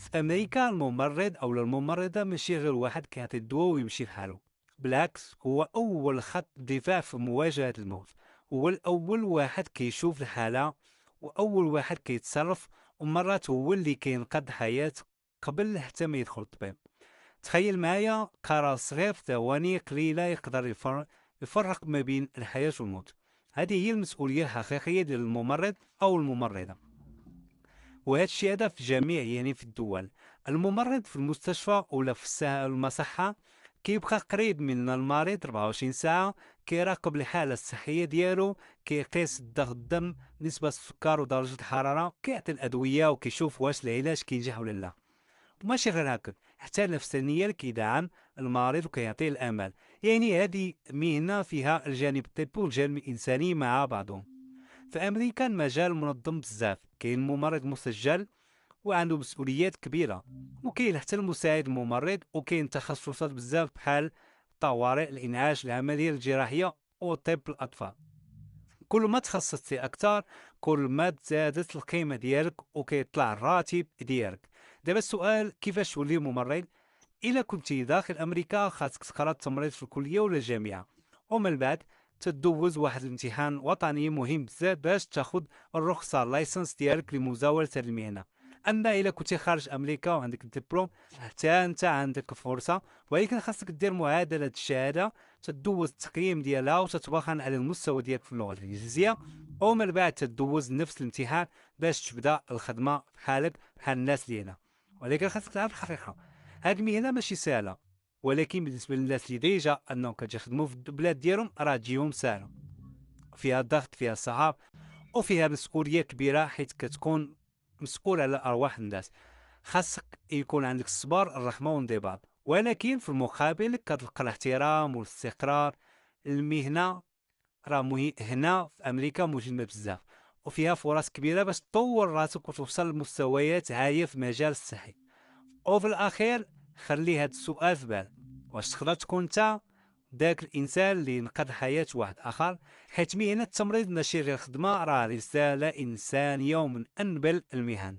في أمريكا الممرض أو الممرضة ماشي غير واحد كيعطي الدواء ويمشي لحالو، بالعكس هو أول خط دفاع في مواجهة الموت. هو الأول واحد كيشوف الحالة وأول واحد كيتصرف، ومرات هو اللي كينقذ حياة قبل حتى ما يدخل الطبيب. تخيل معايا قرار صغير في ثواني قليلة يقدر يفرق ما بين الحياة والموت. هذه هي المسؤولية الحقيقية ديال الممرض أو الممرضة، وهذا الشيء هذا في جميع يعني في الدول. الممرض في المستشفى ولا في المصحة كيبقى قريب من المريض 24 ساعة، كيراقب الحالة الصحية ديالو، كيقيس الضغط الدم، نسبة السكر ودرجة الحرارة، كيعطي الأدوية وكيشوف واش العلاج كينجح ولا لا. وماشي غير هكا، حتى نفسانيا كيدعم المريض وكيعطيه الأمل. يعني هذه مهنة فيها الجانب الطبي والجانب الإنساني مع بعضهم. في امريكا المجال منظم بزاف، كاين ممرض مسجل وعنده مسؤوليات كبيره، وكاين حتى المساعد الممرض، وكاين تخصصات بزاف بحال طوارئ، الانعاش، العمليه الجراحيه وطب الاطفال. كل ما تخصصتي اكثر كل ما زادت القيمه ديالك وكيطلع الراتب ديالك. دابا السؤال كيفاش تولي ممرض؟ الا كنتي داخل امريكا خاصك تقرا التمريض في الكليه ولا الجامعه، ومن بعد تدوز واحد الامتحان وطني مهم بزاف باش تاخد الرخصه اللايسنس ديالك لمزاوله هذه المهنه. اما الا كنتي خارج امريكا وعندك الدبلوم حتى انت عندك فرصه، ولكن خاصك دير معادله الشهاده، تدوز التقييم ديالها وتتبخن على المستوى ديالك في اللغه الانجليزيه، ومن بعد تدوز نفس الامتحان باش تبدا الخدمه بحالك بحال الناس ديالنا. ولكن خاصك تعرف الحقيقه، هاد المهنه ماشي سهله، ولكن بالنسبه للناس اللي ديجا انهم كتخدموا في البلاد ديالهم راه تجيهم سهله. فيها ضغط، فيها صعاب، وفيها مسؤوليه كبيره حيت كتكون مسؤول على ارواح الناس. خاصك يكون عندك الصبر، الرحمه والانضباط، ولكن في المقابل كتلقى الاحترام والاستقرار. المهنه راه هنا في امريكا مهمه بزاف، وفيها فرص كبيره باش تطور راسك وتوصل لمستويات عاليه في مجال الصحي. وفي الاخير خلي هاد السؤال في بالك، واش تقدر تكون انت داك الانسان اللي ينقذ حياه واحد اخر؟ حيت مهنه التمريض ماشي غير خدمه، راه رساله انسانيه ومن انبل المهن.